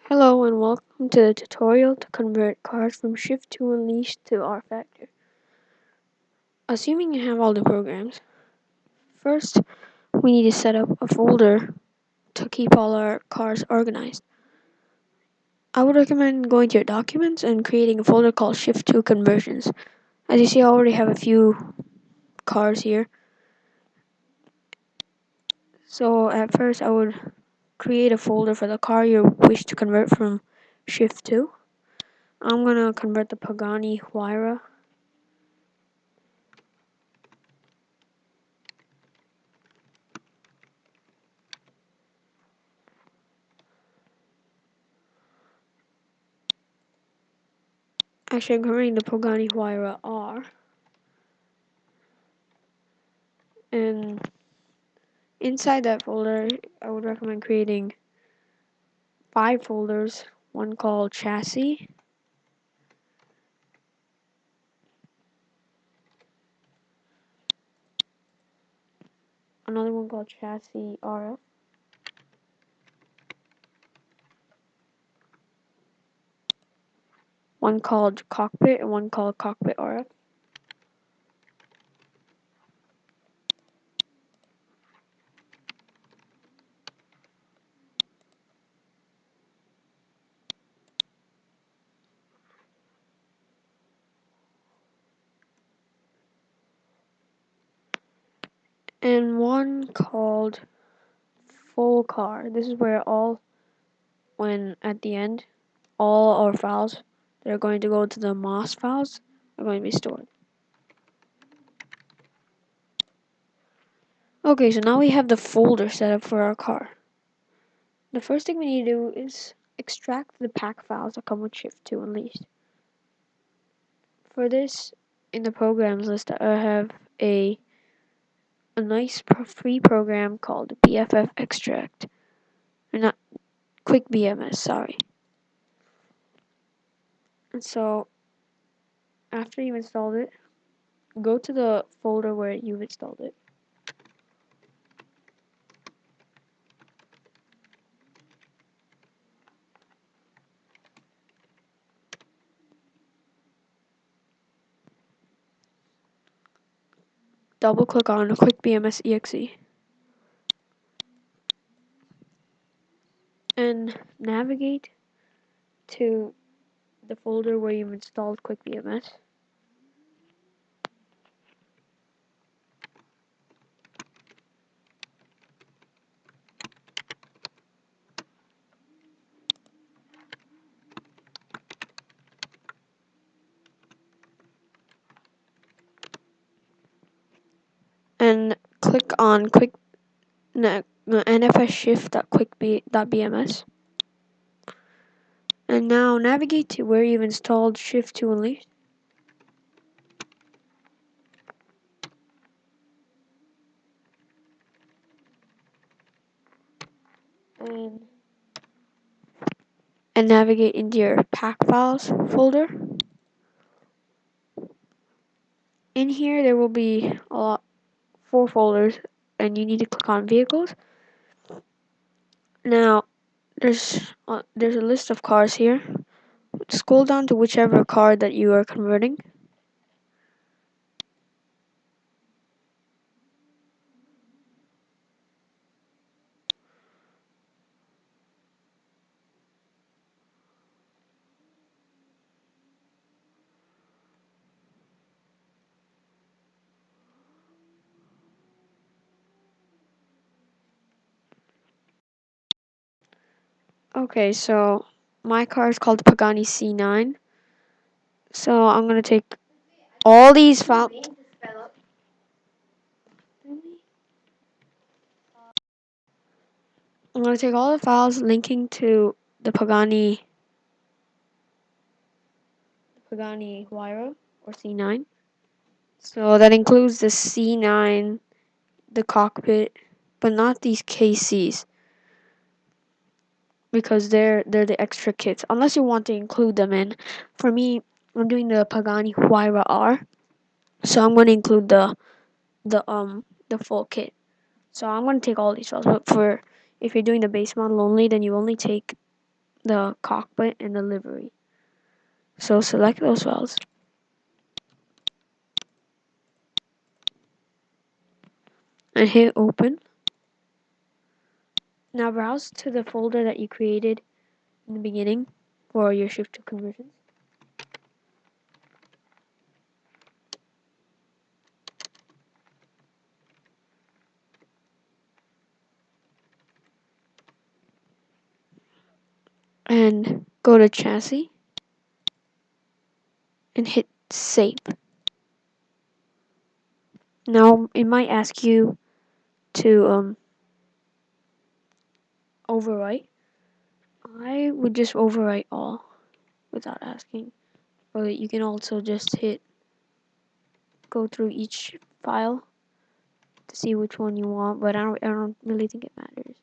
Hello and welcome to the tutorial to convert cars from Shift to Unleashed to rFactor. Assuming you have all the programs, first we need to set up a folder to keep all our cars organized. I would recommend going to your documents and creating a folder called Shift to Conversions. As you see, I already have a few cars here. So at first I would create a folder for the car you wish to convert from Shift to. I'm going to convert the Pagani Huayra. Actually, I'm converting the Pagani Huayra R. And inside that folder, I would recommend creating 5 folders. One called Chassis, another one called Chassis RF, one called Cockpit, and one called Cockpit RF. And one called Full Car. This is where when at the end, all our files that are going to go to the MOS files are going to be stored. Okay, so now we have the folder set up for our car. The first thing we need to do is extract the pack files that come with Shift to Unleashed. For this, in the programs list, I have a nice free program called BFF Extract, or not Quick BMS, sorry. And so, after you've installed it, go to the folder where you've installed it. Double click on Quick BMS EXE. And navigate to the folder where you've installed Quick BMS. And click on nfsshift.quickbms. And now navigate to where you've installed Shift to Unleashed. And navigate into your pack files folder. In here there will be 4 folders, and you need to click on vehicles. Now there's a list of cars here. Scroll down to whichever car that you are converting. Okay, so my car is called Pagani C9. So I'm gonna take all these files. I'm gonna take all the files linking to the Pagani Huayra or C9. So that includes the C9, the cockpit, but not these KCs, because they're the extra kits, unless you want to include them in. For me, I'm doing the Pagani Huayra R, so I'm going to include the full kit. So I'm going to take all these files, but if you're doing the base model only, then you only take the cockpit and the livery. So select those files and hit open. Now browse to the folder that you created in the beginning for your shift to conversions. And go to chassis and hit save. Now it might ask you to overwrite. I would just overwrite all without asking. But you can also just go through each file to see which one you want, but I don't really think it matters.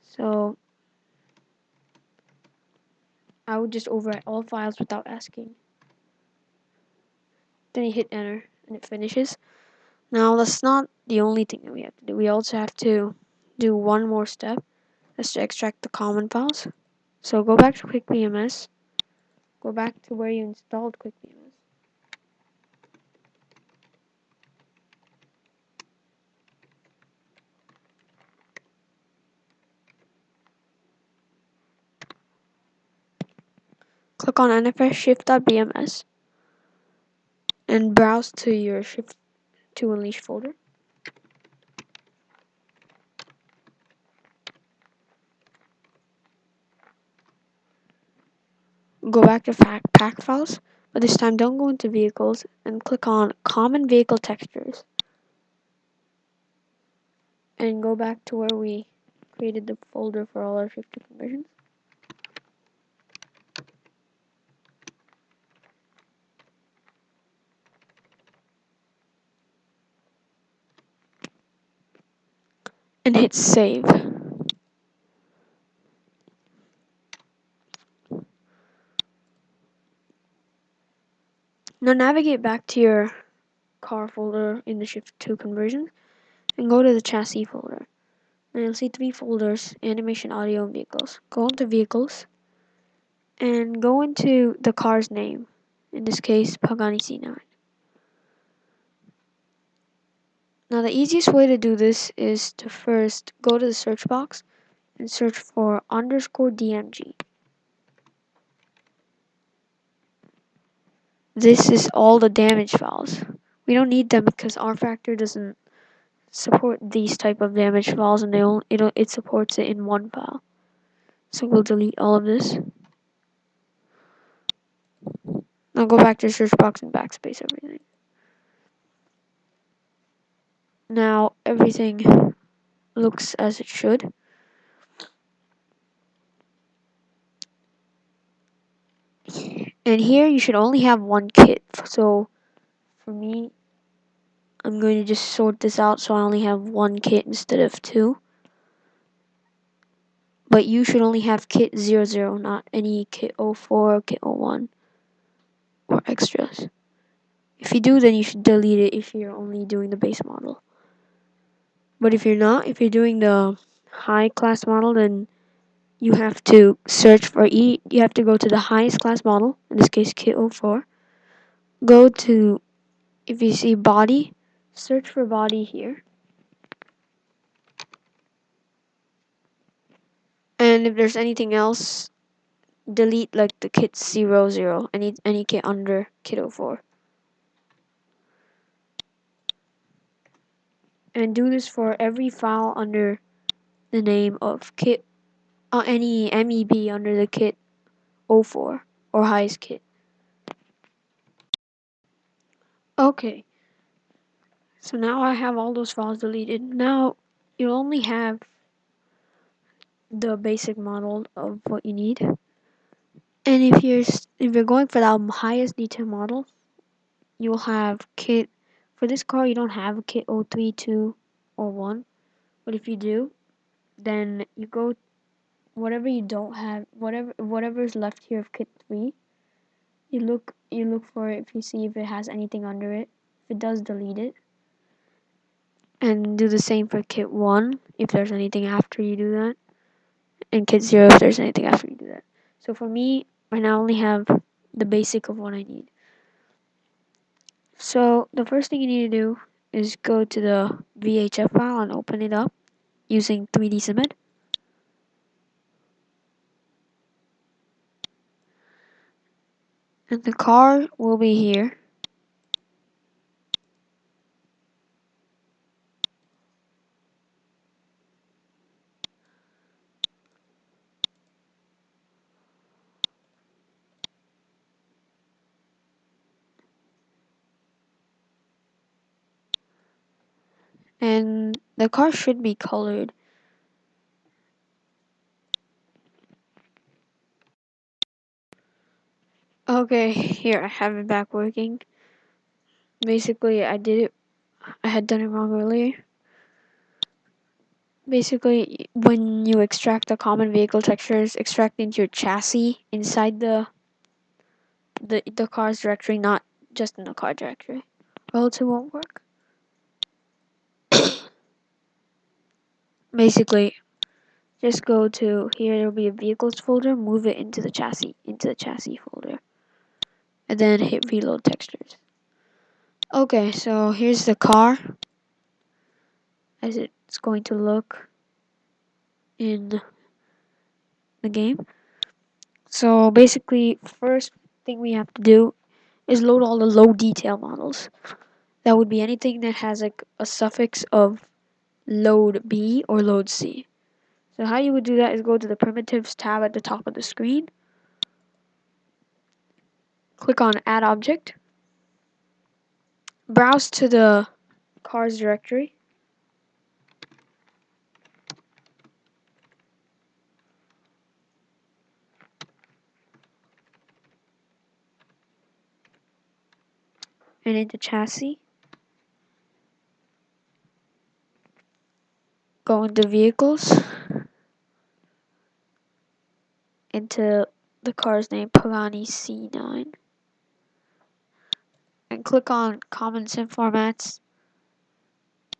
So I would just overwrite all files without asking. Then you hit enter and it finishes. Now that's not the only thing that we have to do. We also have to do one more step. That's to extract the common files. So go back to QuickBMS. Go back to where you installed QuickBMS. Click on NFS shift.bms and browse to your shift to unleash folder. Go back to pack files, but this time don't go into vehicles and click on common vehicle textures. And go back to where we created the folder for all our shift to conversions. And hit save. Now navigate back to your car folder in the shift to conversion and go to the chassis folder. And you'll see 3 folders: animation, audio, and vehicles. Go into vehicles and go into the car's name, in this case Pagani C9. Now the easiest way to do this is to first go to the search box and search for _DMG. This is all the damage files. We don't need them because rFactor doesn't support these type of damage files, and it supports it in one file. So we'll delete all of this. Now go back to the search box and backspace everything. Now everything looks as it should. And here you should only have one kit. So for me, I'm going to just sort this out so I only have one kit instead of 2. But you should only have kit 00, not any kit 04, kit 01, or extras. If you do, then you should delete it if you're only doing the base model. But if you're not, if you're doing the high class model, then you have to search for you have to go to the highest class model, in this case kit 04. Go to, if you see body, search for body here. And if there's anything else, delete like the kit 00, any kit under kit 04. And do this for every file under the name of kit, any MEB under the kit 04 or highest kit. Okay, so now I have all those files deleted. Now you'll only have the basic model of what you need. And if you're going for the highest detail model, you'll have kit. For this car, you don't have a kit 03, 2, or 1. But if you do, then you go whatever you don't have, whatever is left here of kit 3. You look for it. If you see if it has anything under it, if it does, delete it. And do the same for kit 1 if there's anything after you do that. in Kit 0 if there's anything after you do that. So for me, right now I only have the basic of what I need. So the first thing you need to do is go to the VHF file and open it up using 3D Submit. And the car will be here. And the car should be colored. Okay, here I have it back working. Basically, I had done it wrong earlier. Basically, when you extract the common vehicle textures, extract into your chassis inside the car's directory, not just in the car directory, or else it won't work. Basically, just go to here. There will be a vehicles folder. Move it into the chassis folder, and then hit reload textures. Okay, so here's the car as it's going to look in the game. So basically, first thing we have to do is load all the low detail models. That would be anything that has like a suffix of load B or load C. So how you would do that is go to the primitives tab at the top of the screen. Click on add object. Browse to the cars directory. And into chassis. Go into vehicles. Into the car's name Pagani C9. And click on common sim formats.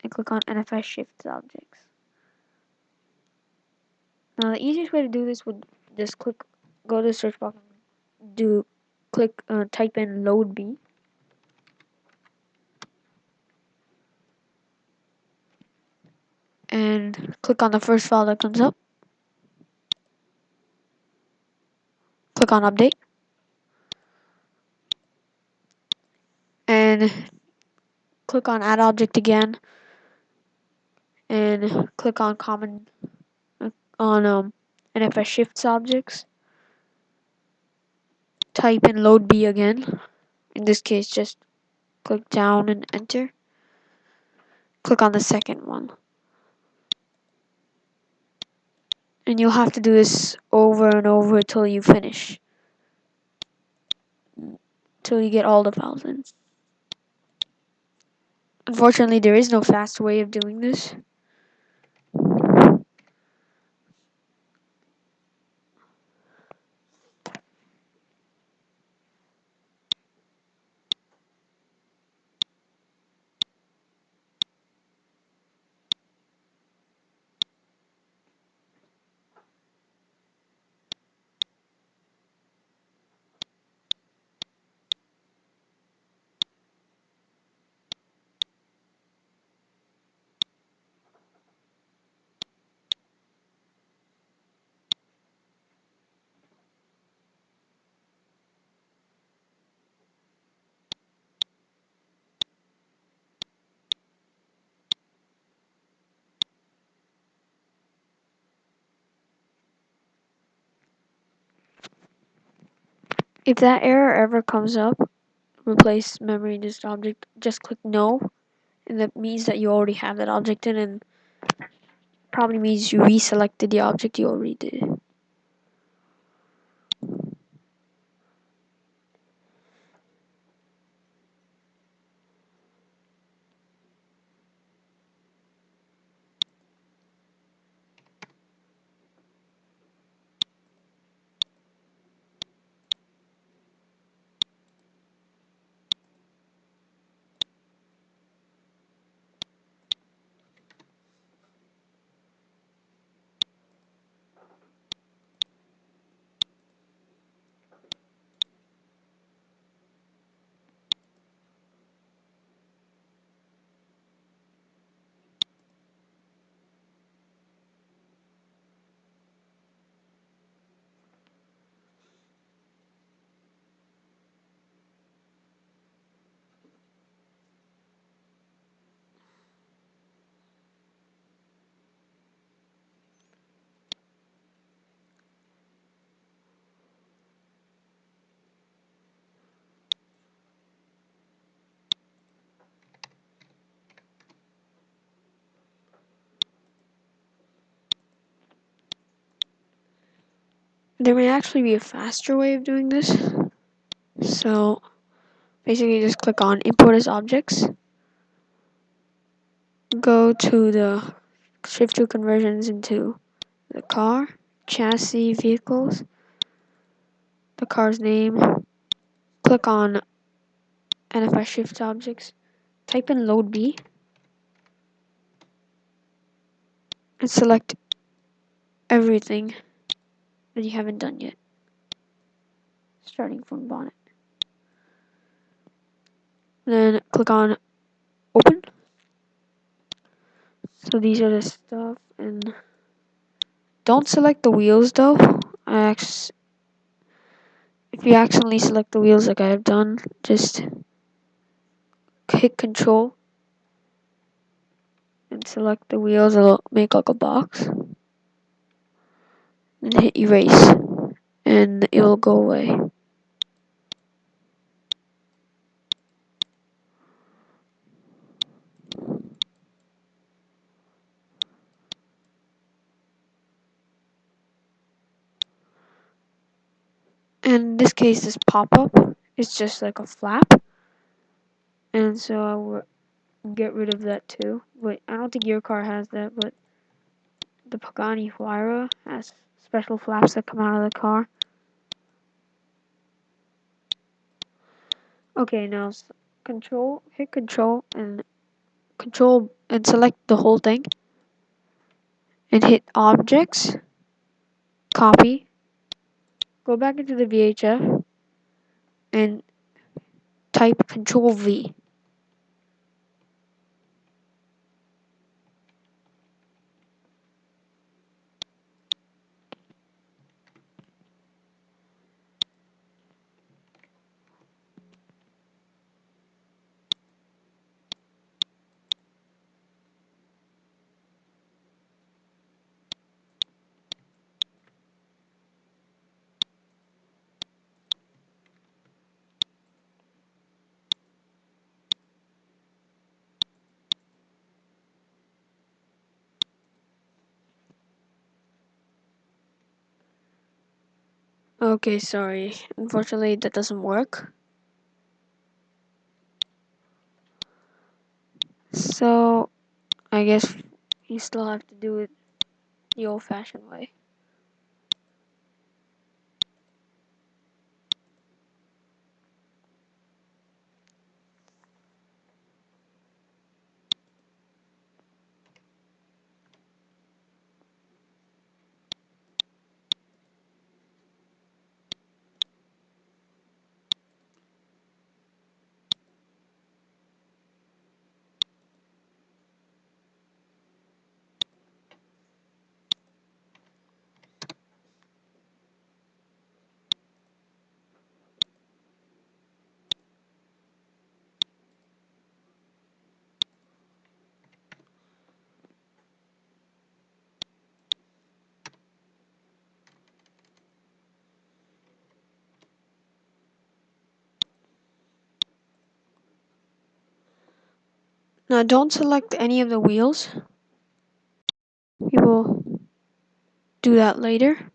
And click on NFS shift objects. Now the easiest way to do this would just go to the search box and type in load B. And click on the first file that comes up. Click on update. And click on add object again. And click on NFS shifts objects. Type in load B again. In this case, just click down and enter. Click on the second one. And you'll have to do this over and over until you finish. Till you get all the files in. Unfortunately, there is no fast way of doing this. If that error ever comes up, replace memory disk object, just click no, and that means that you already have that object in, and probably means you reselected the object you already did. There may actually be a faster way of doing this. So basically just click on import as objects. Go to the shift to conversions into the car, chassis, vehicles, the car's name. Click on NFI shift objects. Type in load B and select everything that you haven't done yet, starting from bonnet. Then click on open. So these are the stuff, and don't select the wheels though. If you accidentally select the wheels like I have done, just hit Control and select the wheels. It'll make like a box. And hit erase, and it will go away. And in this case, this pop-up is just like a flap, and so I will get rid of that too. But I don't think your car has that, but the Pagani Huayra has special flaps that come out of the car. Okay, now hit control and select the whole thing, and hit objects, copy, go back into the VHF, and type Control V. Okay, sorry. Unfortunately, that doesn't work. So, I guess you still have to do it the old-fashioned way. Now, don't select any of the wheels. We will do that later.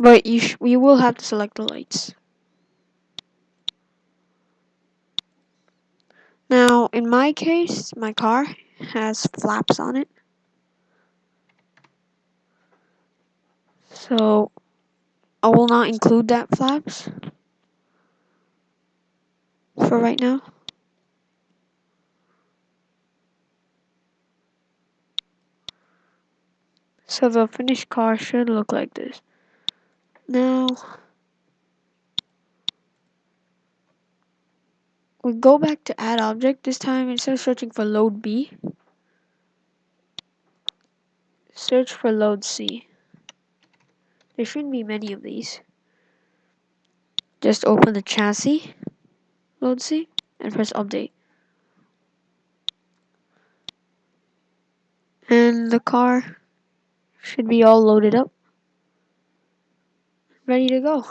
But we will have to select the lights. Now, in my case, my car has flaps on it. So, I will not include that flaps for right now. So the finished car should look like this. Now, we go back to add object. This time, instead of searching for load B, search for load C. There shouldn't be many of these. Just open the chassis, load C, and press update. And the car should be all loaded up, ready to go.